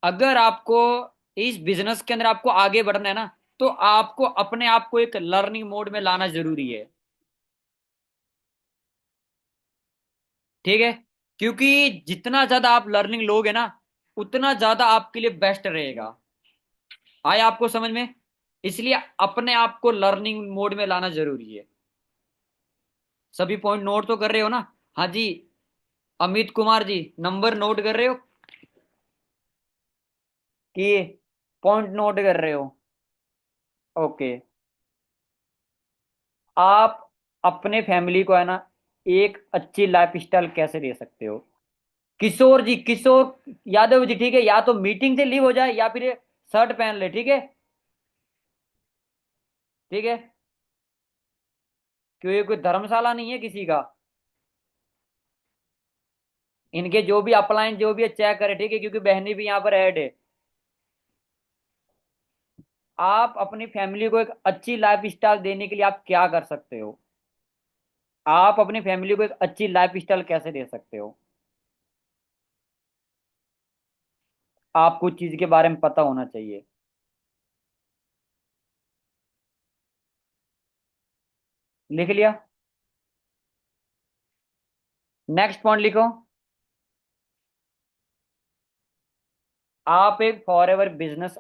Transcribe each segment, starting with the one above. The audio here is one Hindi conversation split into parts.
अगर आपको इस बिजनेस के अंदर आपको आगे बढ़ना है ना, तो आपको अपने आप को एक लर्निंग मोड में लाना जरूरी है। ठीक है। क्योंकि जितना ज्यादा आप लर्निंग लोगे ना, उतना ज्यादा आपके लिए बेस्ट रहेगा। आया आपको समझ में? इसलिए अपने आप को लर्निंग मोड में लाना जरूरी है। सभी पॉइंट नोट तो कर रहे हो ना? हाँ जी। अमित कुमार जी, नंबर नोट कर रहे हो कि पॉइंट नोट कर रहे हो? ओके। आप अपने फैमिली को है ना एक अच्छी लाइफ स्टाइल कैसे दे सकते हो? किशोर जी, किशोर यादव जी, ठीक है, या तो मीटिंग से लीव हो जाए या फिर ये शर्ट पहन ले, ठीक है। ठीक है। क्यों, ये कोई धर्मशाला नहीं है किसी का। इनके जो भी अपलाइन जो भी है चेक करे, ठीक है, क्योंकि बहनी भी यहाँ पर ऐड है। आप अपनी फैमिली को एक अच्छी लाइफ स्टाइल देने के लिए आप क्या कर सकते हो? आप अपनी फैमिली को एक अच्छी लाइफ स्टाइल कैसे दे सकते हो? आपको चीज के बारे में पता होना चाहिए। लिख लिया? नेक्स्ट पॉइंट लिखो। आप एक फॉर एवर बिजनेस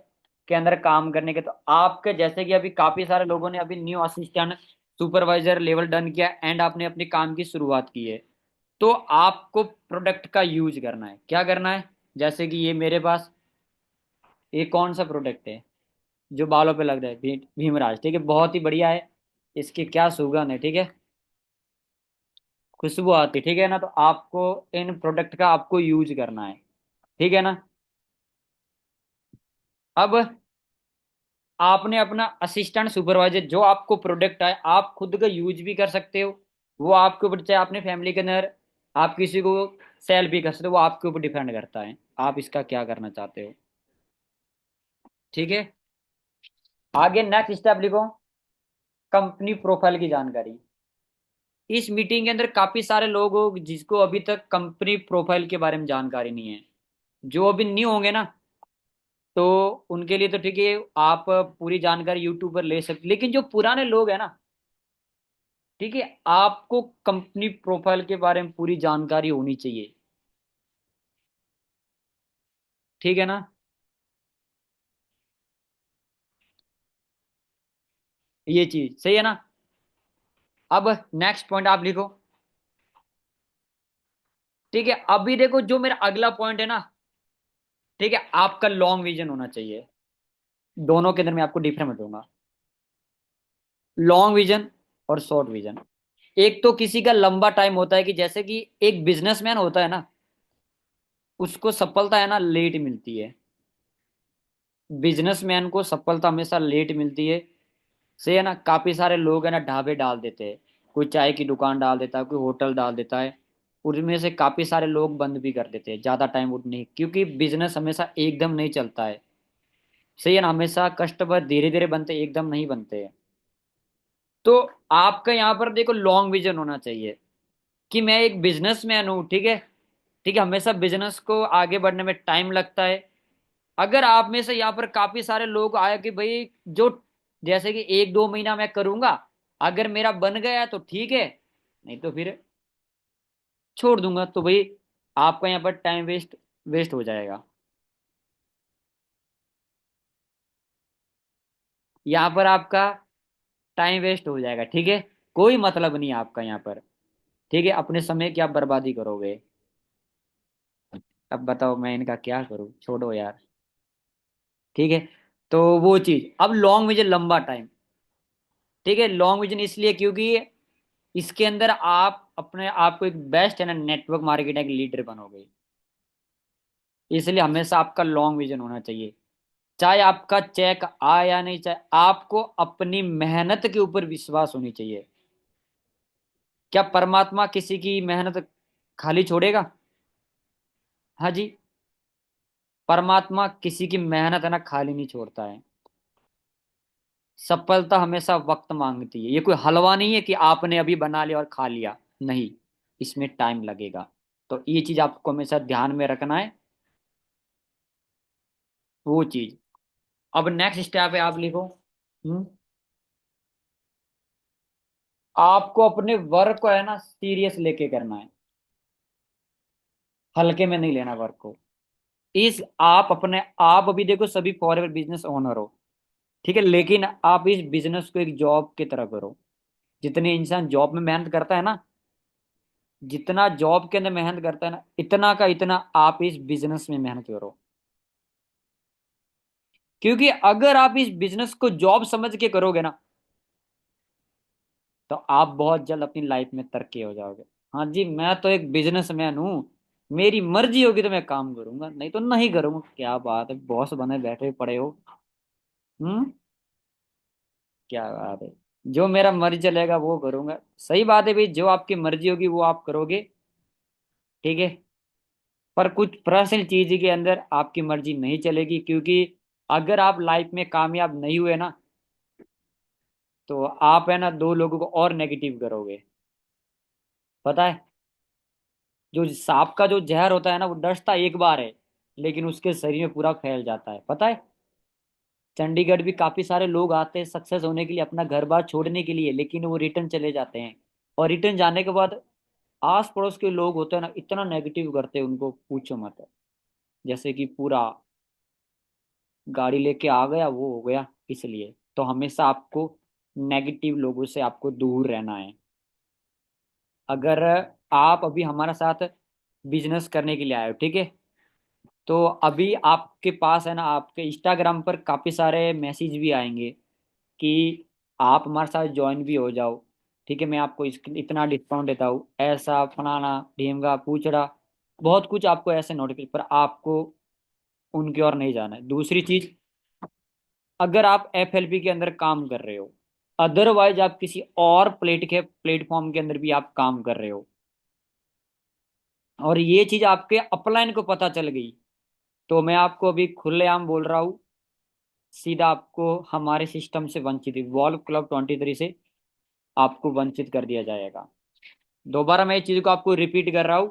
के अंदर काम करने के, तो आपके जैसे कि अभी काफी सारे लोगों ने अभी new assistant supervisor level done किया एंड आपने अपने काम की शुरुआत की है। तो आपको प्रोडक्ट का यूज करना है। क्या करना है? जैसे कि ये मेरे पास ये कौन सा प्रोडक्ट है जो बालों पे लग रहा है? भीमराज, ठीक है, बहुत ही बढ़िया है। इसकी क्या सुगंध है, ठीक है, खुशबू आती है, ठीक है ना। तो आपको इन प्रोडक्ट का आपको यूज करना है, ठीक है ना। अब आपने अपना असिस्टेंट सुपरवाइजर जो आपको प्रोडक्ट है आप खुद का यूज भी कर सकते हो। वो आपके ऊपर, चाहे अपने फैमिली के अंदर आप किसी को सेल भी कर सकते हो, वो आपके ऊपर डिपेंड करता है आप इसका क्या करना चाहते हो। ठीक है। आगे नेक्स्ट स्टेप लिखो। कंपनी प्रोफाइल की जानकारी। इस मीटिंग के अंदर काफी सारे लोग हो जिसको अभी तक कंपनी प्रोफाइल के बारे में जानकारी नहीं है। जो अभी न्यू होंगे ना, तो उनके लिए तो ठीक है, आप पूरी जानकारी यूट्यूब पर ले सकते, लेकिन जो पुराने लोग हैं ना, ठीक है, आपको कंपनी प्रोफाइल के बारे में पूरी जानकारी होनी चाहिए। ठीक है ना। ये चीज सही है ना। अब नेक्स्ट पॉइंट आप लिखो। ठीक है, अभी देखो जो मेरा अगला पॉइंट है ना, ठीक है, आपका लॉन्ग विजन होना चाहिए। दोनों के अंदर मैं आपको डिफरेंस दूंगा, लॉन्ग विजन और शॉर्ट विजन। एक तो किसी का लंबा टाइम होता है कि जैसे कि एक बिजनेसमैन होता है ना, उसको सफलता है ना लेट मिलती है। बिजनेसमैन को सफलता हमेशा लेट मिलती है। सही है ना। काफी सारे लोग है ना ढाबे डाल देते हैं, कोई चाय की दुकान डाल देता है, कोई होटल डाल देता है। उनमें से काफी सारे लोग बंद भी कर देते हैं ज्यादा टाइम उठने, क्योंकि बिजनेस हमेशा एकदम नहीं चलता है। सही है ना। हमेशा कस्टमर धीरे धीरे बनते हैं, एकदम नहीं बनते हैं। तो आपका यहाँ पर देखो लॉन्ग विजन होना चाहिए कि मैं एक बिजनेसमैन हूँ, ठीक है। ठीक है, हमेशा बिजनेस को आगे बढ़ने में टाइम लगता है। अगर आप में से यहाँ पर काफी सारे लोग आए कि भाई जो जैसे कि एक दो महीना मैं करूंगा, अगर मेरा बन गया तो ठीक है, नहीं तो फिर छोड़ दूंगा, तो भाई आपका यहाँ पर टाइम वेस्ट वेस्ट हो जाएगा। यहाँ पर आपका टाइम वेस्ट हो जाएगा, ठीक है। कोई मतलब नहीं है आपका यहाँ पर। ठीक है, अपने समय की आप बर्बादी करोगे। अब बताओ मैं इनका क्या करूँ, छोड़ो यार। ठीक है। तो वो चीज, अब लॉन्ग विजन लंबा टाइम। ठीक है, लॉन्ग विजन इसलिए क्योंकि इसके अंदर आप अपने आप को एक बेस्ट है ना नेटवर्क मार्केटिंग लीडर बनोगे। इसलिए हमेशा आपका लॉन्ग विजन होना चाहिए। चाहे आपका चेक आए या नहीं, चाहे आपको अपनी मेहनत के ऊपर विश्वास होनी चाहिए। क्या परमात्मा किसी की मेहनत खाली छोड़ेगा? हाँ जी। परमात्मा किसी की मेहनत है ना खाली नहीं छोड़ता है। सफलता हमेशा वक्त मांगती है। ये कोई हलवा नहीं है कि आपने अभी बना लिया और खा लिया। नहीं, इसमें टाइम लगेगा। तो ये चीज आपको हमेशा ध्यान में रखना है। वो चीज। अब नेक्स्ट स्टेप है, आप लिखो। हम्म। आपको अपने वर्क को है ना सीरियस लेके करना है, हल्के में नहीं लेना वर्क को। इस आप अपने आप अभी देखो सभी फॉरएवर बिजनेस ओनर हो, ठीक है, लेकिन आप इस बिजनेस को एक जॉब की तरह करो। जितने इंसान जॉब में मेहनत करता है ना, जितना जॉब के अंदर मेहनत करता है ना, इतना का इतना आप इस बिजनेस में मेहनत करो। क्योंकि अगर आप इस बिजनेस को जॉब समझ के करोगे ना, तो आप बहुत जल्द अपनी लाइफ में तरक्की हो जाओगे। हाँ जी, मैं तो एक बिजनेसमैन हूँ, मेरी मर्जी होगी तो मैं काम करूंगा, नहीं तो नहीं करूंगा। क्या बात है, बॉस बने बैठे पड़े हो। हम्म। क्या बात है, जो मेरा मर्जी चलेगा वो करूंगा। सही बात है भाई, जो आपकी मर्जी होगी वो आप करोगे, ठीक है। पर कुछ पर्सनल चीज के अंदर आपकी मर्जी नहीं चलेगी, क्योंकि अगर आप लाइफ में कामयाब नहीं हुए ना, तो आप है ना दो लोगों को और नेगेटिव करोगे। पता है, जो सांप का जो जहर होता है ना, वो डसता एक बार है, लेकिन उसके शरीर में पूरा फैल जाता है, पता है। चंडीगढ़ भी काफी सारे लोग आते हैं सक्सेस होने के लिए, अपना घर बार छोड़ने के लिए, लेकिन वो रिटर्न चले जाते हैं। और रिटर्न जाने के बाद आस पड़ोस के लोग होते हैं ना, इतना नेगेटिव करते हैं उनको, पूछो मत। जैसे कि पूरा गाड़ी लेके आ गया, वो हो गया। इसलिए तो हमेशा आपको नेगेटिव लोगों से आपको दूर रहना है। अगर आप अभी हमारे साथ बिजनेस करने के लिए आए हो, ठीक है, तो अभी आपके पास है ना, आपके इंस्टाग्राम पर काफी सारे मैसेज भी आएंगे कि आप हमारे साथ ज्वाइन भी हो जाओ, ठीक है, मैं आपको इतना डिस्काउंट देता हूँ, ऐसा फलाना ढीमगा पूछड़ा, बहुत कुछ आपको ऐसे नोटिफिकेशन। पर आपको उनकी ओर नहीं जाना है। दूसरी चीज, अगर आप एफएलपी के अंदर काम कर रहे हो, अदरवाइज आप किसी और प्लेटफॉर्म के अंदर भी आप काम कर रहे हो, और ये चीज आपके अपलाइन को पता चल गई, तो मैं आपको अभी खुलेआम बोल रहा हूँ, सीधा आपको हमारे सिस्टम से वंचित, वॉल्व क्लब 23 से आपको वंचित कर दिया जाएगा। दोबारा मैं इस चीज को आपको रिपीट कर रहा हूँ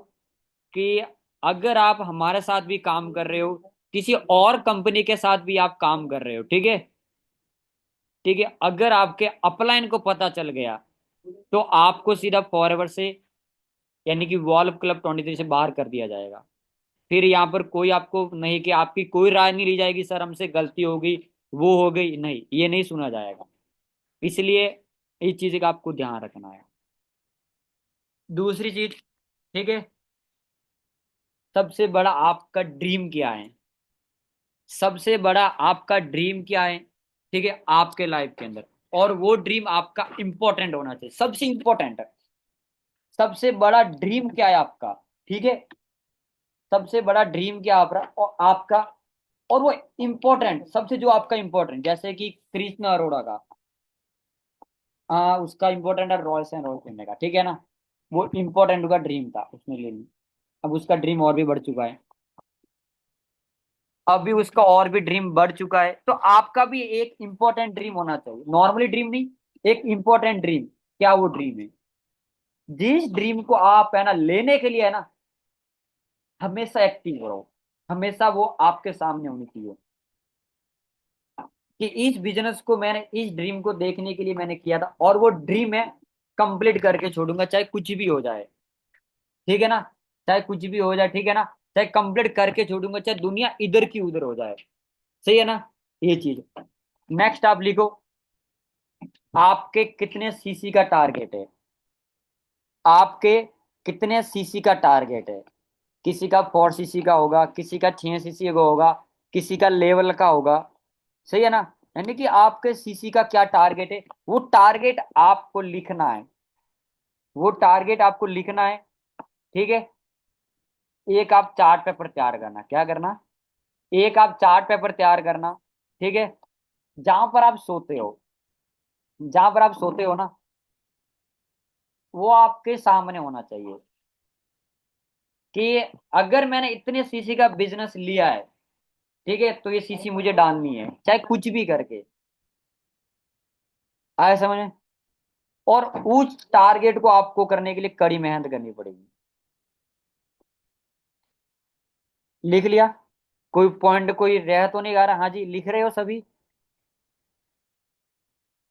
कि अगर आप हमारे साथ भी काम कर रहे हो, किसी और कंपनी के साथ भी आप काम कर रहे हो, ठीक है, ठीक है, अगर आपके अपलाइन को पता चल गया, तो आपको सीधा फॉरएवर से, यानी कि वॉल्व क्लब 23 से बाहर कर दिया जाएगा। फिर यहाँ पर कोई आपको नहीं, कि आपकी कोई राय नहीं ली जाएगी, सर हमसे गलती हो गई, वो हो गई, नहीं, ये नहीं सुना जाएगा। इसलिए इस चीज का आपको ध्यान रखना है। दूसरी चीज, ठीक है, सबसे बड़ा आपका ड्रीम क्या है? सबसे बड़ा आपका ड्रीम क्या है, ठीक है, आपके लाइफ के अंदर। और वो ड्रीम आपका इंपॉर्टेंट होना चाहिए, सबसे इंपॉर्टेंट। सबसे बड़ा ड्रीम क्या है आपका, ठीक है, सबसे बड़ा ड्रीम क्या और आपका, और वो इम्पोर्टेंट, सबसे जो आपका इम्पोर्टेंट, जैसे कि कृष्ण अरोड़ा का, उसका इम्पोर्टेंट है रॉयल्स एंड रॉयल्स लेने का, ठीक है ना, वो इम्पोर्टेंट का ड्रीम था उसने ले ली। अब उसका ड्रीम और भी बढ़ चुका है, अभी उसका और भी ड्रीम बढ़ चुका है, तो आपका भी एक इम्पोर्टेंट ड्रीम होना चाहिए, नॉर्मली ड्रीम नहीं, एक इम्पोर्टेंट ड्रीम। क्या वो ड्रीम है? जिस ड्रीम को आप है ना लेने के लिए है ना, हमेशा एक्टिव रहो, हमेशा वो आपके सामने होनी चाहिए, कि इस बिजनेस को मैंने, इस ड्रीम को देखने के लिए मैंने किया था, और वो ड्रीम है कंप्लीट करके छोड़ूंगा, चाहे कुछ भी हो जाए, ठीक है ना, चाहे कुछ भी हो जाए, ठीक है ना, चाहे कंप्लीट करके छोड़ूंगा, चाहे दुनिया इधर की उधर हो जाए। सही है ना, ये चीज। नेक्स्ट आप लिखो, आपके कितने सीसी का टारगेट है? आपके कितने सीसी का टारगेट है? किसी का 4 सीसी का होगा, किसी का 6 सीसी का होगा, किसी का लेवल का होगा। सही है ना, यानी कि आपके सीसी का क्या टारगेट है, वो टारगेट आपको लिखना है, वो टारगेट आपको लिखना है, ठीक है। एक आप चार्ट पेपर तैयार करना, क्या करना, एक आप चार्ट पेपर तैयार करना, ठीक है, जहां पर आप सोते हो, जहां पर आप सोते हो ना, वो आपके सामने होना चाहिए, कि अगर मैंने इतने सीसी का बिजनेस लिया है, ठीक है, तो ये सीसी मुझे डालनी है, चाहे कुछ भी करके। आया समझ में? और उस टारगेट को आपको करने के लिए कड़ी मेहनत करनी पड़ेगी। लिख लिया? कोई पॉइंट कोई रह तो नहीं गा रहा? हाँ जी, लिख रहे हो सभी?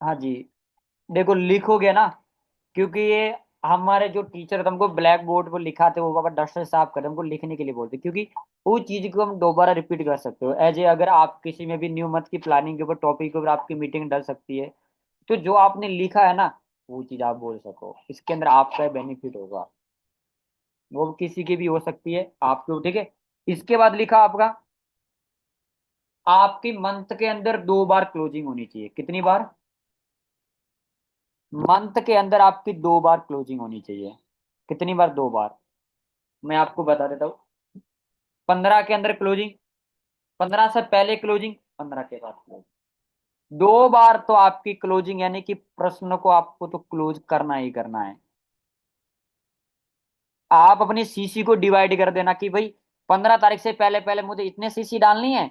हाँ जी। देखो लिखोगे ना, क्योंकि ये हमारे जो टीचर हमको ब्लैक बोर्ड पर लिखाते वो बाबा डस्टर साफ कर हमको लिखने के लिए बोलते, क्योंकि वो चीज को हम दोबारा रिपीट कर सकते हो। एज ए अगर आप किसी में भी न्यू मंथ की प्लानिंग के ऊपर टॉपिक के ऊपर आपकी मीटिंग डल सकती है, तो जो आपने लिखा है ना वो चीज आप बोल सको, इसके अंदर आपका बेनिफिट होगा। वो किसी की भी हो सकती है, आपके, ठीक है। इसके बाद लिखा आपका, आपकी मंथ के अंदर 2 बार क्लोजिंग होनी चाहिए। कितनी बार? मंथ के अंदर आपकी 2 बार क्लोजिंग होनी चाहिए। कितनी बार? 2 बार। मैं आपको बता देता हूँ। 15 के अंदर क्लोजिंग, 15 से पहले क्लोजिंग, 15 के बाद क्लोजिंग। 2 बार तो आपकी क्लोजिंग, यानी कि प्रश्न को आपको तो क्लोज करना ही करना है। आप अपनी सीसी को डिवाइड कर देना कि भाई 15 तारीख से पहले पहले मुझे इतने सीसी डालनी है,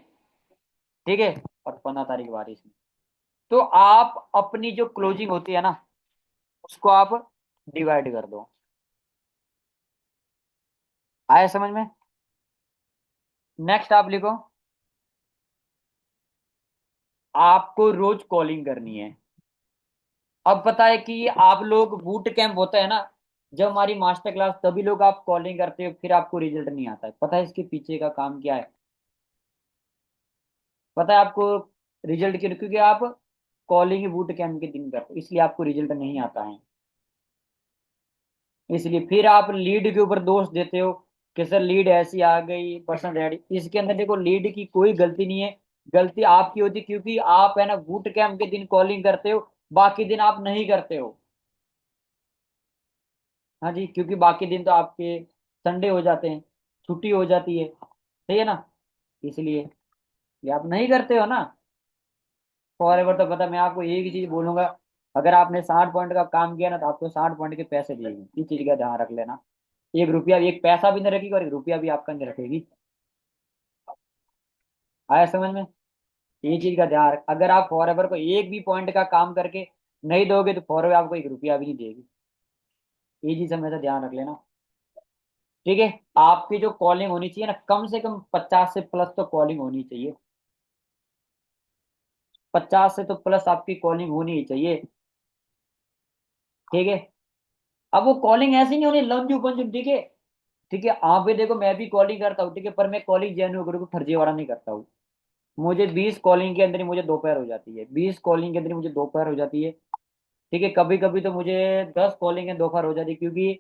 ठीक है। और 15 तारीख बारिश में, तो आप अपनी जो क्लोजिंग होती है ना उसको आप डिवाइड कर दो। आया समझ में? नेक्स्ट आप लिखो, आपको रोज कॉलिंग करनी है। अब पता है कि आप लोग बूट कैंप होता है ना, जब हमारी मास्टर क्लास, तभी लोग आप कॉलिंग करते हो, फिर आपको रिजल्ट नहीं आता है। पता है इसके पीछे का काम क्या है? पता है आपको रिजल्ट क्यों? क्योंकि आप कॉलिंग बूट कैंप के दिन करते हो, इसलिए आपको रिजल्ट नहीं आता है। इसलिए फिर आप लीड के ऊपर दोष देते हो कि सर लीड ऐसी आ गई, पर्सन रेडी। इसके अंदर देखो लीड की कोई गलती नहीं है, गलती आपकी होती है, क्योंकि आप है ना बूट कैंप के दिन कॉलिंग करते हो, बाकी दिन आप नहीं करते हो। हाँ जी, क्योंकि बाकी दिन तो आपके संडे हो जाते हैं, छुट्टी हो जाती है, सही है ना? इसलिए ये आप नहीं करते हो ना। फॉर एवर तो पता, मैं आपको एक ही चीज बोलूंगा, अगर आपने 60 पॉइंट का काम किया ना तो आपको 60 पॉइंट के पैसे दिएगी। इस चीज का ध्यान रख लेना। 1 रुपया, एक पैसा भी नहीं रखेगी और 1 रुपया भी आपका नहीं रखेगी। आया समझ में? ये चीज का ध्यान रख, अगर आप फॉर एवर को एक भी पॉइंट का काम करके नहीं दोगे तो फॉर एवर आपको 1 रुपया भी नहीं देगी। ये चीज हमेशा ध्यान रख लेना, ठीक है। आपकी जो कॉलिंग होनी चाहिए ना, कम से कम 50 से प्लस तो कॉलिंग होनी चाहिए। 50 से तो प्लस आपकी कॉलिंग होनी ही चाहिए, ठीक है। अब वो कॉलिंग ऐसी नहीं होनी लंजू पंजू, ठीक है। ठीक है, आप भी देखो, मैं भी कॉलिंग करता हूँ, ठीक है, पर मैं कॉलिंग जेन्युइन करूँ, फर्जी वाला नहीं करता हूँ। मुझे 20 कॉलिंग के अंदर ही मुझे दोपहर हो जाती है, 20 कॉलिंग के अंदर ही मुझे दोपहर हो जाती है, ठीक है। कभी कभी तो मुझे 10 कॉलिंग के दोपहर हो जाती है, क्योंकि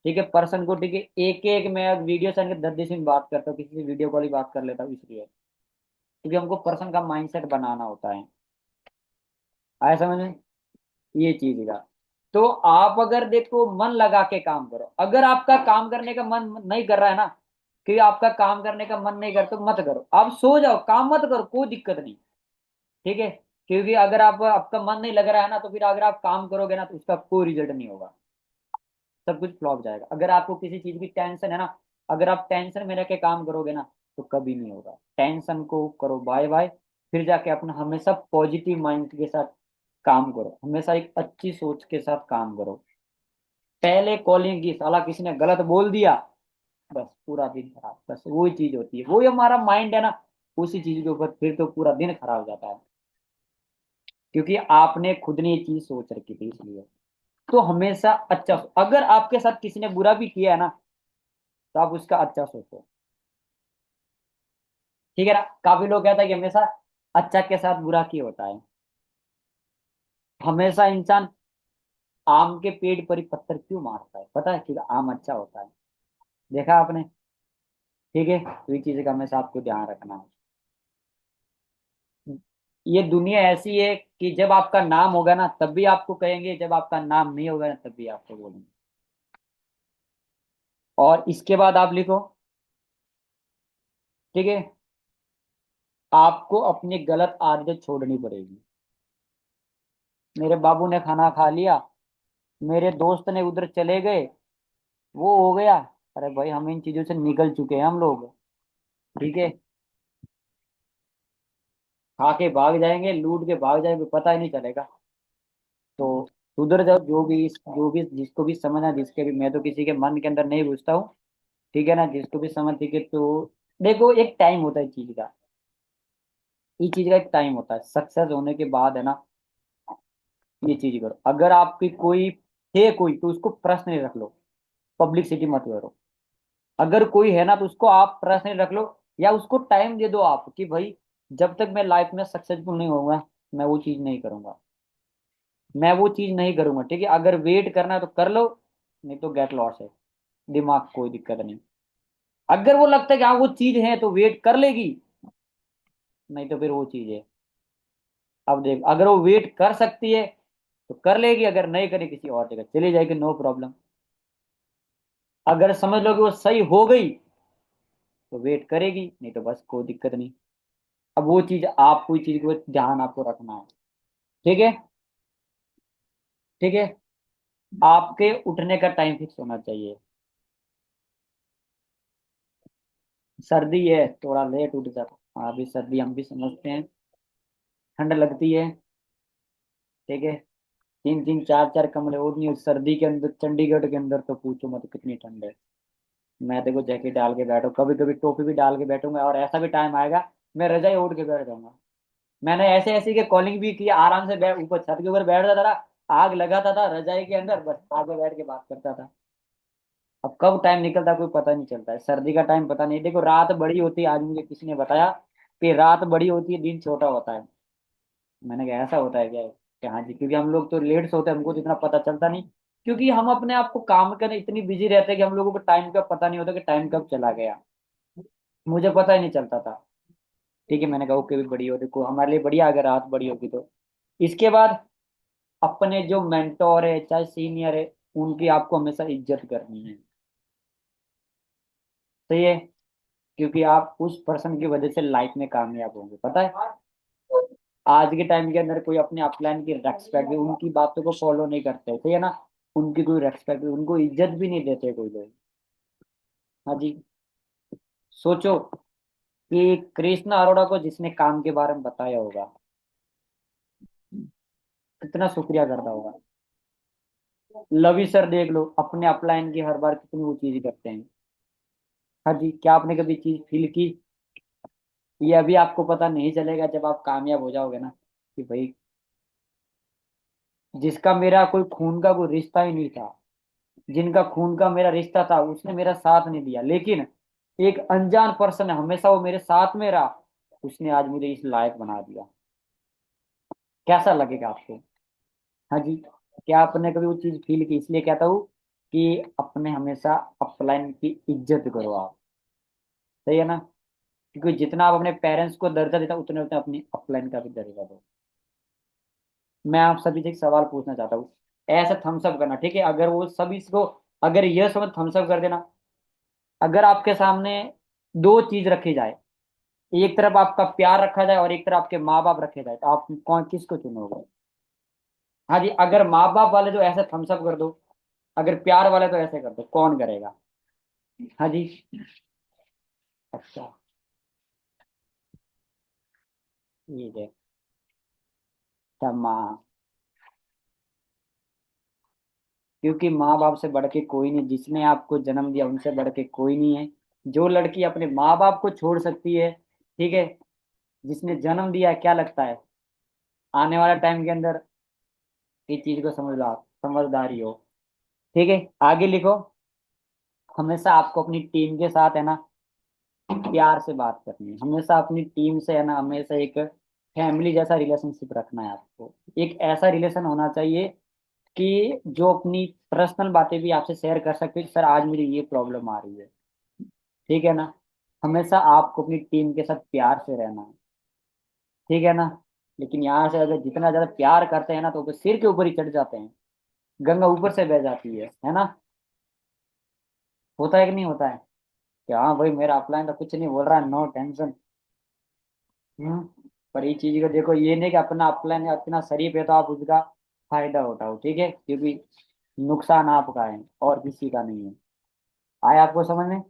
ठीक है पर्सन को, ठीक है, एक एक मैं वीडियो सेंड के 10 10 मिनट बात करता हूँ, किसी से वीडियो कॉल ही बात कर लेता हूँ, इसलिए क्योंकि हमको पर्सन का माइंडसेट बनाना होता है। आया समझ में? ये चीज का, तो आप अगर देखो मन लगा के काम करो। अगर आपका काम करने का मन नहीं कर रहा है ना, कि आपका काम करने का मन नहीं करता तो मत करो, आप सो जाओ, काम मत करो, कोई दिक्कत नहीं, ठीक है। क्योंकि अगर आप आपका मन नहीं लग रहा है ना, तो फिर अगर आप काम करोगे ना तो उसका कोई रिजल्ट नहीं होगा, सब कुछ फ्लॉप जाएगा। अगर आपको किसी चीज की टेंशन है ना, अगर आप टेंशन में रह के काम करोगे ना तो कभी नहीं होगा। टेंशन को करो बाय बाय, फिर जाके अपना हमेशा पॉजिटिव माइंड के साथ काम करो, हमेशा एक अच्छी सोच के साथ काम करो। पहले कॉलिंग की साला किसी ने गलत बोल दिया, बस पूरा दिन खराब, बस वही चीज होती है, वही हमारा माइंड है ना, उसी चीज के ऊपर फिर तो पूरा दिन खराब हो जाता है, क्योंकि आपने खुद ने ये चीज सोच रखी थी, इसलिए। तो हमेशा अच्छा, अगर आपके साथ किसी ने बुरा भी किया है ना, तो आप उसका अच्छा सोचो, ठीक है ना। काफी लोग कहता है कि हमेशा अच्छा के साथ बुरा क्यों होता है। हमेशा इंसान आम के पेड़ पर ही पत्थर क्यों मारता है, पता है? क्योंकि आम अच्छा होता है, देखा आपने, ठीक है। तो ये चीज का हमेशा आपको ध्यान रखना है। ये दुनिया ऐसी है कि जब आपका नाम होगा ना तब भी आपको कहेंगे, जब आपका नाम नहीं होगा ना तब भी आपको बोलेंगे। और इसके बाद आप लिखो, ठीक है, आपको अपनी गलत आदतें छोड़नी पड़ेगी। मेरे बाबू ने खाना खा लिया, मेरे दोस्त ने उधर चले गए, वो हो गया, अरे भाई हम इन चीजों से निकल चुके हैं हम लोग, ठीक है। खा के भाग जाएंगे, लूट के भाग जाएंगे, पता ही नहीं चलेगा। तो उधर जाओ, जो भी जिसको भी समझना, जिसके भी, मैं तो किसी के मन के अंदर नहीं घुसता हूँ, ठीक है ना। जिसको भी समझ, ठीक है, तो देखो एक टाइम होता है चीज का, ये चीज का एक टाइम होता है, सक्सेस होने के बाद है ना, ये चीज करो। अगर आपकी कोई है कोई, तो उसको पर्सनली रख लो, पब्लिसिटी मत करो। अगर कोई है ना, तो उसको आप पर्सनली रख लो, या उसको टाइम दे दो आप कि भाई जब तक मैं लाइफ में सक्सेसफुल नहीं होऊंगा, मैं वो चीज नहीं करूंगा, मैं वो चीज नहीं करूंगा। ठीक है, अगर वेट करना है तो कर लो, नहीं तो गेट लॉस है, दिमाग कोई दिक्कत नहीं। अगर वो लगता है कि हाँ वो चीज है तो वेट कर लेगी, नहीं तो फिर वो चीज है। अब देख, अगर वो वेट कर सकती है तो कर लेगी, अगर नहीं करे किसी और जगह चली जाएगी, नो प्रॉब्लम। अगर समझ लो कि वो सही हो गई तो वेट करेगी, नहीं तो बस कोई दिक्कत नहीं। अब वो चीज आप, कोई चीज को ध्यान आपको रखना है। ठीक है, ठीक है। आपके उठने का टाइम फिक्स होना चाहिए। सर्दी है, थोड़ा लेट उठ जाता, हाँ अभी सर्दी हम भी समझते हैं, ठंड लगती है। ठीक है, तीन तीन चार चार कमरे ओढ़नी है सर्दी के अंदर, चंडीगढ़ के अंदर तो पूछो मत कितनी ठंड है। मैं देखो जैकेट डाल के बैठू, कभी कभी टोपी भी डाल के बैठूंगा, और ऐसा भी टाइम आएगा मैं रजाई ओढ़ के बैठ जाऊंगा। मैंने ऐसे ऐसे के कॉलिंग भी किया, आराम से ऊपर छत के ऊपर बैठ जाता था, आग लगाता था रजाई के अंदर, बस आगे बैठ के बात करता था। अब कब टाइम निकलता है कोई पता नहीं चलता है, सर्दी का टाइम पता नहीं। देखो रात बड़ी होती है, आज मुझे किसी ने बताया कि रात बड़ी होती है दिन छोटा होता है। मैंने कहा ऐसा होता है क्या? कि हाँ जी, क्योंकि हम लोग तो लेट सोते हैं, हमको तो इतना पता चलता नहीं, क्योंकि हम अपने आप को काम करने इतनी बिजी रहते हैं कि हम लोगों को टाइम का पता नहीं होता कि टाइम कब चला गया। मुझे पता ही नहीं चलता था। ठीक है, मैंने कहा ओके भी बड़ी हो, देखो हमारे लिए बढ़िया अगर रात बड़ी होगी तो। इसके बाद अपने जो मेंटोर है चाहे सीनियर है, उनकी आपको हमेशा इज्जत करनी है। सही है, क्योंकि आप उस पर्सन की वजह से लाइफ में कामयाब होंगे, पता है। आज के टाइम के अंदर कोई अपने अपलाइन की रेस्पेक्ट, उनकी बातों को फॉलो नहीं करते, सही है ना, उनकी कोई रेस्पेक्ट, उनको इज्जत भी नहीं देते कोई लोग। हाँ जी। सोचो कि कृष्णा अरोड़ा को जिसने काम के बारे में बताया होगा, कितना शुक्रिया करता होगा। लवी सर देख लो, अपने अपलाइन की हर बार कितनी वो चीज करते हैं। हाँ जी, क्या आपने कभी चीज फील की? ये अभी आपको पता नहीं चलेगा, जब आप कामयाब हो जाओगे ना, कि भाई जिसका मेरा कोई खून का कोई रिश्ता ही नहीं था, जिनका खून का मेरा रिश्ता था, उसने मेरा साथ नहीं दिया, लेकिन एक अनजान पर्सन है, हमेशा वो मेरे साथ में रहा, उसने आज मुझे इस लायक बना दिया। कैसा लगेगा आपको? हाँ जी। क्या आपने कभी वो चीज फील की? इसलिए कहता हूँ कि अपने हमेशा अपलाइन की इज्जत करो आप। सही है ना, क्योंकि जितना आप अपने पेरेंट्स को दर्जा देता उतने उतने अपनी अपलाइन का भी दर्जा दो। मैं आप सभी से एक सवाल पूछना चाहता हूँ, ऐसा थम्स अप करना, ठीक है, अगर वो सभी इसको, अगर ये समझ थम्स अप कर देना, अगर आपके सामने दो चीज रखी जाए, एक तरफ आपका प्यार रखा जाए और एक तरफ आपके माँ बाप रखे जाए, तो आप कौन किसको चुनोगे? हाँ जी, अगर माँ बाप वाले तो ऐसे थम्स अप कर दो, अगर प्यार वाले तो ऐसे कर दो, कौन करेगा? हाँ जी। अच्छा, ठीक है। अच्छा माँ, क्योंकि माँ बाप से बढ़ के कोई नहीं, जिसने आपको जन्म दिया उनसे बढ़ के कोई नहीं है। जो लड़की अपने माँ बाप को छोड़ सकती है, ठीक है, जिसने जन्म दिया है, क्या लगता है आने वाला टाइम के अंदर इस चीज को समझदारी हो। ठीक है, आगे लिखो। हमेशा आपको अपनी टीम के साथ है ना प्यार से बात करनी है, हमेशा अपनी टीम से है ना, हमेशा एक फैमिली जैसा रिलेशनशिप रखना है आपको। एक ऐसा रिलेशन होना चाहिए कि जो अपनी पर्सनल बातें भी आपसे शेयर कर सकते हैं, सर आज मुझे ये प्रॉब्लम आ रही है। ठीक है ना, हमेशा आपको अपनी टीम के साथ प्यार से रहना है। ठीक है ना, लेकिन यहाँ से अगर जितना ज्यादा प्यार करते हैं ना, तो वो सिर के ऊपर ही चढ़ जाते हैं, गंगा ऊपर से बह जाती है ना। होता है कि नहीं होता है? कि हाँ भाई मेरा अपलाइन तो कुछ नहीं बोल रहा है, नो टेंशन। पर ये चीज को देखो, ये नहीं कि अपना अपलाइन अपना शरीफ है तो आप उसका फायदा उठाओ, ठीक है, क्योंकि नुकसान आपका है और किसी का नहीं है। आए आपको समझ में?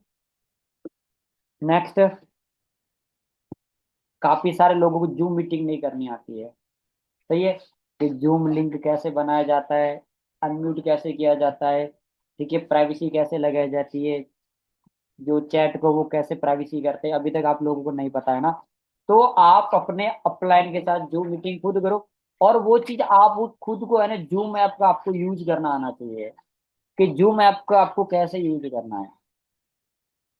नेक्स्ट, काफी सारे लोगों को जूम मीटिंग नहीं करनी आती है। सही है, कि जूम लिंक कैसे बनाया जाता है, अनम्यूट कैसे किया जाता है, ठीक है, प्राइवेसी कैसे लगाई जाती है, जो चैट को वो कैसे प्राइवेसी करते हैं, अभी तक आप लोगों को नहीं पता है ना। तो आप अपने अपलाइन के साथ जो मीटिंग खुद करो। और वो चीज आप वो खुद को है ना, जूम ऐप का आपको यूज करना आना चाहिए, कि जूम ऐप का आपको कैसे यूज करना है।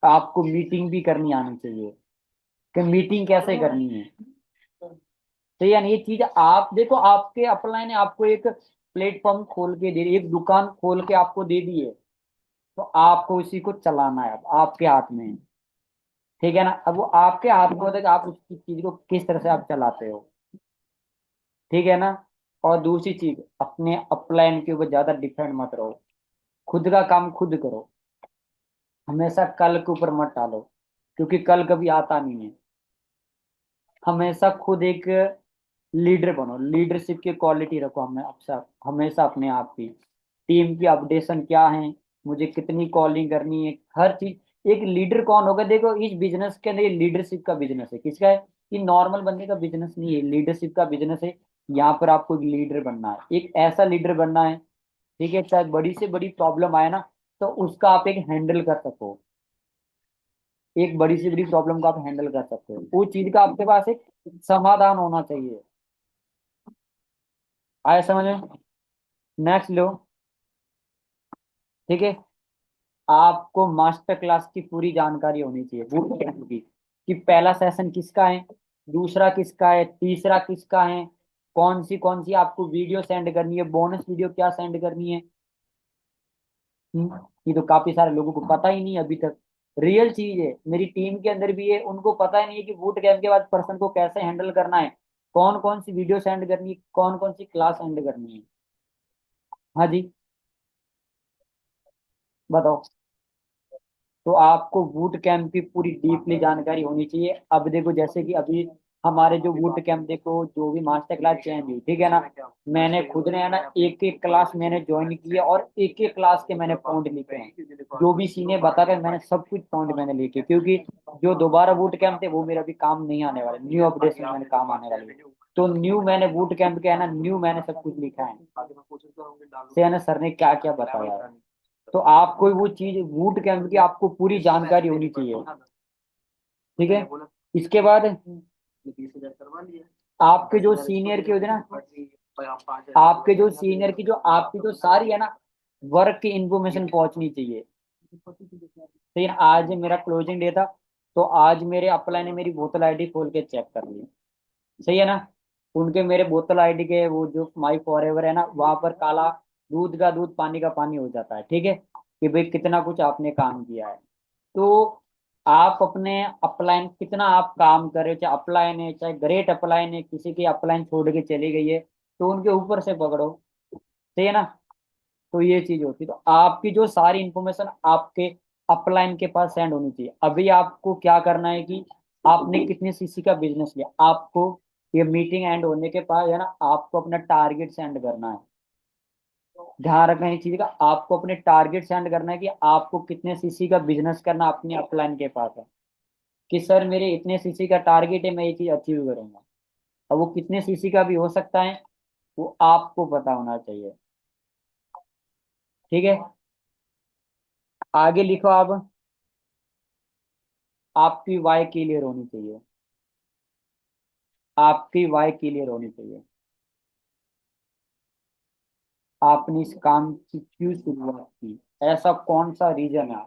आपको मीटिंग भी करनी आनी चाहिए, कि मीटिंग कैसे करनी है। तो यानी ये चीज आप देखो, आपके अपलाइन ने आपको एक प्लेटफॉर्म खोल के दे दी, एक दुकान खोल के आपको दे दी है। तो आपको उसी को चलाना है, अब आपके हाथ में है। ठीक है ना, अब वो आपके हाथ में होता है कि आप उस चीज को किस तरह से आप चलाते हो। ठीक है ना। और दूसरी चीज, अपने अपलाइन के ऊपर ज्यादा डिपेंड मत रहो, खुद का काम खुद करो। हमेशा कल के ऊपर मत डालो, क्योंकि कल कभी आता नहीं है। हमेशा खुद एक लीडर बनो, लीडरशिप की क्वालिटी रखो, हमें हमेशा हमेशा अपने आप की। टीम की अपडेशन क्या है, मुझे कितनी कॉलिंग करनी है, हर चीज। एक लीडर कौन होगा, देखो इस बिजनेस के अंदर ये लीडरशिप का बिजनेस है, किसका है? ये नॉर्मल बंदे का बिजनेस नहीं है, लीडरशिप का बिजनेस है। यहाँ पर आपको एक लीडर बनना है, एक ऐसा लीडर बनना है। ठीक है, चाहे बड़ी से बड़ी प्रॉब्लम आए ना, तो उसका आप एक हैंडल कर सको। एक बड़ी से बड़ी प्रॉब्लम को आप हैंडल कर सकते हो, वो चीज का आपके पास एक समाधान होना चाहिए। आया समझ में? नेक्स्ट लो। ठीक है, आपको मास्टर क्लास की पूरी जानकारी होनी चाहिए बूट कैंप की, कि पहला सेशन किसका है, दूसरा किसका है, तीसरा किसका है, कौन सी आपको वीडियो सेंड करनी है, बोनस वीडियो क्या सेंड करनी है। ये तो काफी सारे लोगों को पता ही नहीं है अभी तक। रियल चीज है, मेरी टीम के अंदर भी है, उनको पता ही नहीं है कि बूट कैंप के बाद पर्सन को कैसे हैंडल करना है, कौन कौन सी वीडियो सेंड करनी है, कौन कौन सी क्लास सेंड करनी है। हाँ जी, बताओ। तो आपको बूट कैंप की पूरी डीपली जानकारी होनी चाहिए। अब देखो, जैसे कि अभी हमारे जो बूट कैंप, देखो जो भी मास्टर क्लास चेंज हुई, ठीक है ना, मैंने खुद ने है ना एक एक क्लास मैंने ज्वाइन की है, और एक एक क्लास के मैंने पॉइंट लिखे हैं। जो भी सीनियर बता रहे मैंने सब कुछ पॉइंट मैंने लिखे, क्योंकि जो दोबारा बूट कैंप थे वो मेरा भी काम नहीं आने वाले, न्यू अपडेट में मैंने काम आने वाले। तो न्यू मैंने बूट कैंप के है ना, न्यू मैंने सब कुछ लिखा है, से है ना सर ने क्या क्या बताया है। तो आपको वो चीज बूट कैंप की आपको पूरी जानकारी होनी चाहिए। ठीक है, इसके बाद आपके जो सीनियर की होती है ना, आपके जो सीनियर की जो आपकी जो सारी है ना वर्क की इंफॉर्मेशन पहुंचनी चाहिए। तो ये आज मेरा क्लोजिंग डे था, तो आज मेरे अपलाइन ने मेरी बोतल आईडी खोल के चेक कर ली। सही है ना। उनके मेरे बोतल आईडी के वो जो माई फॉर एवर है ना, वहां पर काला दूध का दूध पानी का पानी हो जाता है। ठीक है, कि भाई कितना कुछ आपने काम किया है। तो आप अपने अपलाइन कितना आप काम कर रहे हो, चाहे अपलाइन है चाहे ग्रेट अपलाइन है, किसी की अपलाइन छोड़ के चली गई है, तो उनके ऊपर से पकड़ो। सही है ना। तो ये चीज होती है, तो आपकी जो सारी इंफॉर्मेशन आपके अपलाइन के पास सेंड होनी चाहिए। अभी आपको क्या करना है कि आपने कितने सीसी का बिजनेस लिया, आपको ये मीटिंग एंड होने के बाद है ना, आपको अपना टारगेट सेंड करना है। ध्यान रखना इस चीज का, आपको अपने टारगेट सेंड करना है कि आपको कितने सीसी का बिजनेस करना अपने अपलाइन के पास है, कि सर मेरे इतने सीसी का टारगेट है, मैं ये चीज अचीव करूंगा। अब वो कितने सीसी का भी हो सकता है, वो आपको पता होना चाहिए। ठीक है, आगे लिखो आप। आपकी वाई क्लियर होनी चाहिए, आपकी वाई क्लियर होनी चाहिए। आपने इस काम की क्यों शुरुआत की, ऐसा कौन सा रीजन है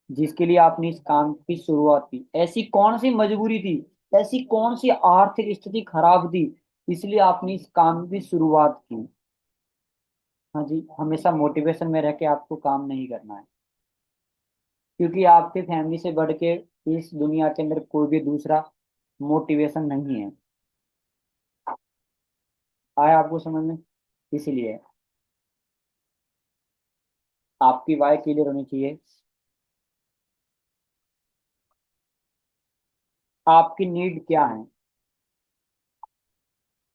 जिसके लिए आपने इस काम की शुरुआत की, ऐसी कौन सी मजबूरी थी, ऐसी कौन सी आर्थिक स्थिति खराब थी, इसलिए आपने इस काम की शुरुआत की। हाँ जी, हमेशा मोटिवेशन में रह के आपको काम नहीं करना है, क्योंकि आपके फैमिली से बढ़ के इस दुनिया के अंदर कोई भी दूसरा मोटिवेशन नहीं है। आया आपको समझ में? इसलिए आपकी वाई क्लियर होनी चाहिए। आपकी नीड क्या है,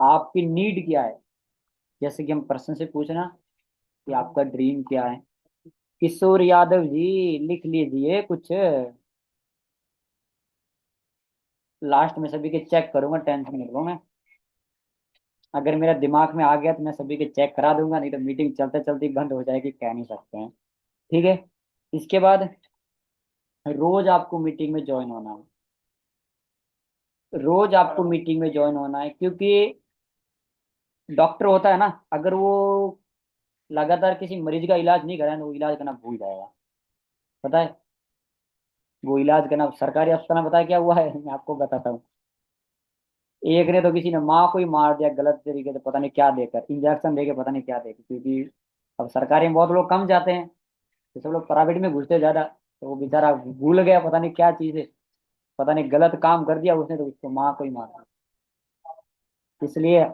आपकी नीड क्या है। जैसे कि हम पर्सन से पूछना कि आपका ड्रीम क्या है। किशोर यादव जी लिख लीजिए कुछ। लास्ट में सभी के चेक करूंगा, टेंशन नहीं लो मैं। अगर मेरा दिमाग में आ गया तो मैं सभी के चेक करा दूंगा, नहीं तो मीटिंग चलते चलते ही बंद हो जाएगी, कह नहीं सकते हैं। ठीक है, इसके बाद रोज आपको मीटिंग में ज्वाइन होना है। रोज आपको मीटिंग में ज्वाइन होना है, क्योंकि डॉक्टर होता है ना, अगर वो लगातार किसी मरीज का इलाज नहीं कराए ना, वो इलाज करना भूल जाएगा। पता है, वो इलाज करना सरकारी अस्पताल में, पता है क्या हुआ है? मैं आपको बताता हूँ। एक ने तो किसी ने माँ को ही मार दिया गलत तरीके से, पता नहीं क्या देकर, इंजेक्शन देके, पता नहीं क्या देकर, क्योंकि अब सरकारी में बहुत लोग कम जाते हैं, तो सब लोग प्राइवेट में घुसते ज्यादा, तो वो बेचारा भूल गया, पता नहीं क्या चीज है, पता नहीं गलत काम कर दिया उसने, तो उसको माँ को ही मार दिया। इसलिए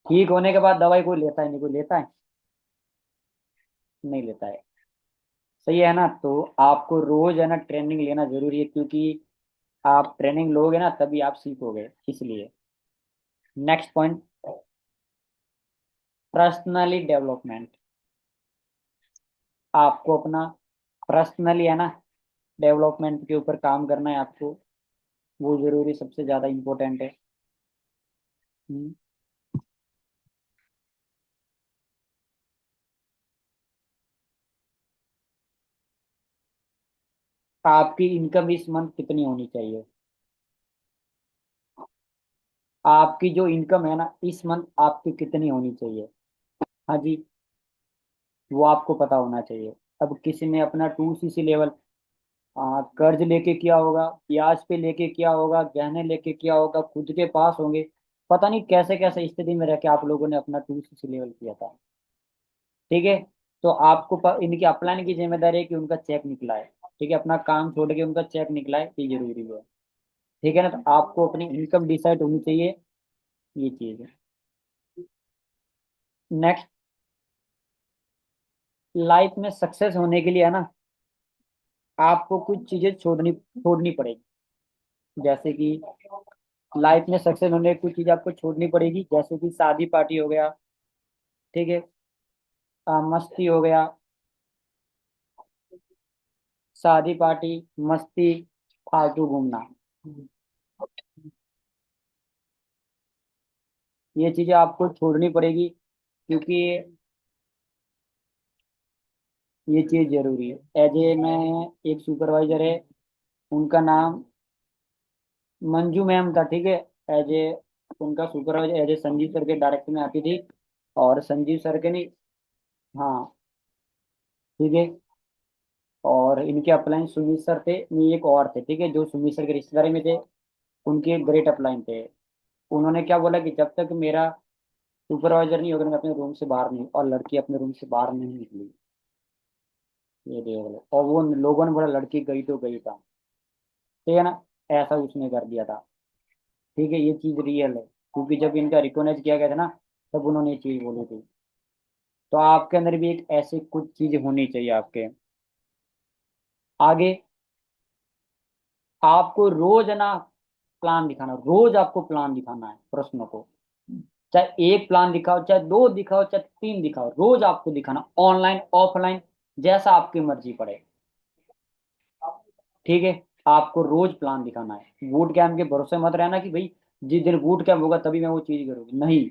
ठीक होने के बाद दवाई कोई लेता ही नहीं, कोई लेता है? नहीं लेता है। सही है ना? तो आपको रोज है ना ट्रेनिंग लेना जरूरी है, क्योंकि आप ट्रेनिंग लोगे ना तभी आप सीखोगे, इसलिए। Next point, personally development. आपको अपना पर्सनली है ना डेवलपमेंट के ऊपर काम करना है आपको, वो जरूरी, सबसे ज्यादा इम्पोर्टेंट है। हम्म। आपकी इनकम इस मंथ कितनी होनी चाहिए? आपकी जो इनकम है ना इस मंथ आपकी कितनी होनी चाहिए? हाँ जी, वो आपको पता होना चाहिए। अब किसी ने अपना 2 CC लेवल कर्ज लेके किया होगा, ब्याज पे लेके किया होगा, गहने लेके किया होगा, खुद के पास होंगे, पता नहीं कैसे कैसे स्थिति में रह के आप लोगों ने अपना 2 CC लेवल किया था। ठीक है, तो आपको इनकी अपलाइन की जिम्मेदारी है कि उनका चेक निकला है। ठीक है, अपना काम छोड़ के उनका चेक निकला है, ये जरूरी है। ठीक है ना? तो आपको अपनी इनकम डिसाइड होनी चाहिए, ये चीज है। नेक्स्ट, लाइफ में सक्सेस होने के लिए है ना, आपको कुछ चीजें छोड़नी छोड़नी पड़ेगी। जैसे कि लाइफ में सक्सेस होने की कुछ चीज आपको छोड़नी पड़ेगी, जैसे कि शादी पार्टी हो गया। ठीक है, मस्ती हो गया, शादी पार्टी, मस्ती, फालतू घूमना, ये चीजें आपको छोड़नी पड़ेगी, क्योंकि ये चीज जरूरी है। एज ए मैं, एक सुपरवाइजर है, उनका नाम मंजू मैम था। ठीक है, एज ए उनका supervisor as a Sanjeev sir के डायरेक्शन में आती थी, और संजीव सर के नहीं, हाँ, ठीक है। और इनके अपलाइन सुमित सर थे, नहीं एक और थे, ठीक है, जो सुमित सर के रिश्तेदारी में थे, उनके ग्रेट अपलाइन थे। उन्होंने क्या बोला कि जब तक मेरा सुपरवाइजर नहीं होगा मैं अपने रूम से बाहर नहीं, और लड़की अपने रूम से बाहर नहीं निकली। ये देख लो, और वो लोगों ने बोला लड़की गई तो गई था। ठीक है ना? ऐसा उसने कर दिया था। ठीक है, ये चीज रियल है, क्योंकि जब इनका रिकॉग्नाइज किया गया था ना, तब उन्होंने ये चीज बोली थी। तो आपके अंदर भी एक ऐसी कुछ चीज होनी चाहिए आपके। आगे, आपको रोज है ना प्लान दिखाना, रोज आपको प्लान दिखाना है प्रश्नों को। चाहे एक प्लान दिखाओ, चाहे दो दिखाओ, चाहे तीन दिखाओ, रोज आपको दिखाना, ऑनलाइन ऑफलाइन, जैसा आपकी मर्जी पड़े। ठीक है, आपको रोज प्लान दिखाना है। बूट कैंप के भरोसे मत रहना कि भाई जिस दिन बूट कैंप होगा तभी मैं वो चीज करूंगी, नहीं।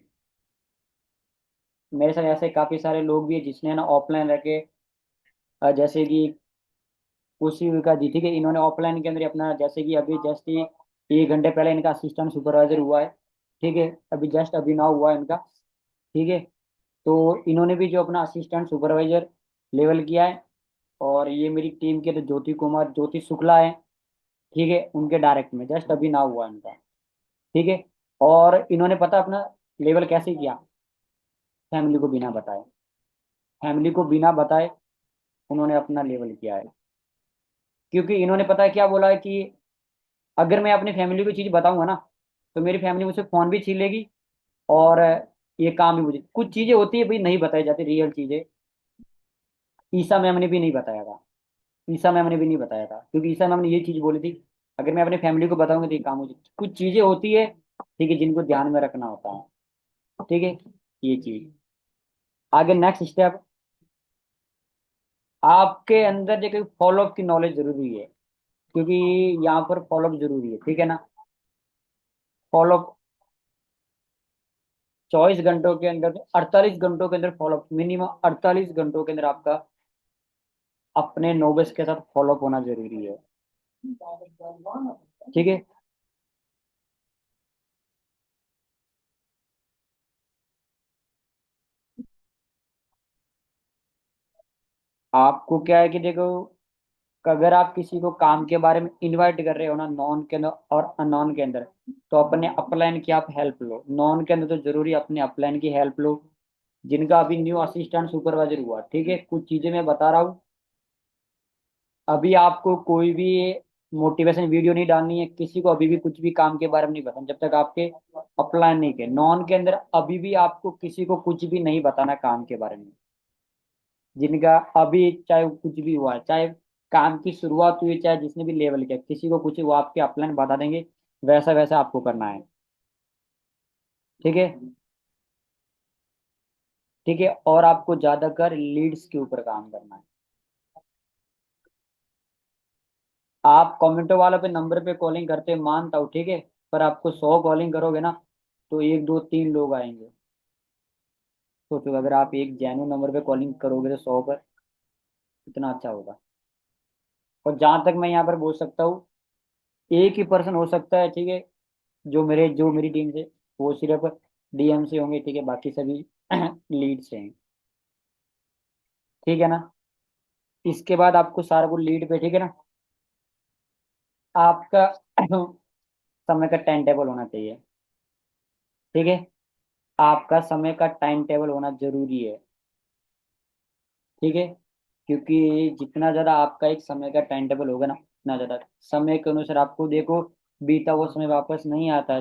मेरे साथ ऐसे काफी सारे लोग भी है जिसने ना ऑफलाइन रह के जैसे कि उसी का जी, ठीक है, इन्होंने ऑफलाइन के अंदर अपना, जैसे कि अभी जस्ट ही 1 घंटे पहले इनका असिस्टेंट सुपरवाइजर हुआ है। ठीक है, अभी जस्ट अभी नाउ हुआ है इनका। ठीक है, तो इन्होंने भी जो अपना असिस्टेंट सुपरवाइजर लेवल किया है, और ये मेरी टीम के तो ज्योति शुक्ला है। ठीक है, उनके डायरेक्ट में जस्ट अभी नाउ हुआ है इनका। ठीक है, और इन्होंने पता अपना लेवल कैसे किया? फैमिली को बिना बताए, फैमिली को बिना बताए उन्होंने अपना लेवल किया है। क्योंकि इन्होंने पता है क्या बोला है कि अगर मैं अपनी फैमिली को चीज बताऊंगा ना, तो मेरी फैमिली मुझसे फोन भी छीन लेगी, और ये काम भी मुझे, कुछ चीजें होती है भाई नहीं बताई जाती, रियल चीजें। ईसा मैम ने भी नहीं बताया था, ईसा मैम ने भी नहीं बताया था, क्योंकि ईसा मैम ने ये चीज बोली थी, अगर मैं अपनी फैमिली को बताऊंगा तो ये काम मुझे, कुछ चीजें होती है, ठीक है, जिनको ध्यान में रखना होता है। ठीक है, ये चीज। आगे नेक्स्ट स्टेप, आपके अंदर जो फॉलोअप की नॉलेज जरूरी है, क्योंकि यहाँ पर फॉलोअप जरूरी है। ठीक है ना? फॉलोअप 24 घंटों के अंदर, 48 घंटों के अंदर फॉलोअप, मिनिमम 48 घंटों के अंदर आपका अपने नॉलेज के साथ फॉलो होना जरूरी है। ठीक है। आपको क्या है कि देखो, अगर आप किसी को काम के बारे में इनवाइट कर रहे हो ना, नॉन के अंदर और अननोन के अंदर, तो अपने अपलाइन की आप हेल्प लो। नॉन के अंदर तो जरूरी अपने अपलाइन की हेल्प लो, जिनका अभी न्यू असिस्टेंट सुपरवाइजर हुआ। ठीक है, कुछ चीजें मैं बता रहा हूँ। अभी आपको कोई भी मोटिवेशन वीडियो नहीं डालनी है, किसी को अभी भी कुछ भी काम के बारे में नहीं बताना जब तक आपके अपलाइन नहीं के। नॉन के अंदर अभी भी आपको किसी को कुछ भी नहीं बताना काम के बारे में, जिनका अभी चाहे वो कुछ भी हुआ है, चाहे काम की शुरुआत हुई, चाहे जिसने भी लेवल किया, किसी को कुछ वो आपके अपलाइन बता देंगे। वैसा वैसा आपको करना है। ठीक है। ठीक है, और आपको ज्यादातर लीड्स के ऊपर काम करना है। आप कमेंटो वालों पे नंबर पे कॉलिंग करते मानता हूँ, ठीक है, पर आपको 100 कॉलिंग करोगे ना, तो एक दो तीन लोग आएंगे। सोचो, अगर आप एक जेन्युइन नंबर पे कॉलिंग करोगे तो 100 पर कितना अच्छा होगा। और जहां तक मैं यहाँ पर बोल सकता हूँ, एक ही पर्सन हो सकता है, ठीक है, जो मेरी टीम से, वो सिर्फ डीएम से होंगे, ठीक है, बाकी सभी लीड से हैं। ठीक है ना। इसके बाद आपको सारा कुछ लीड पे, ठीक है ना, आपका समय का टाइम टेबल होना चाहिए। ठीक है, आपका समय का टाइम टेबल होना जरूरी है। ठीक है, क्योंकि जितना ज्यादा आपका एक समय का टाइम टेबल होगा ना, उतना ज्यादा समय के अनुसार आपको देखो, बीता हुआ समय वापस नहीं आता है।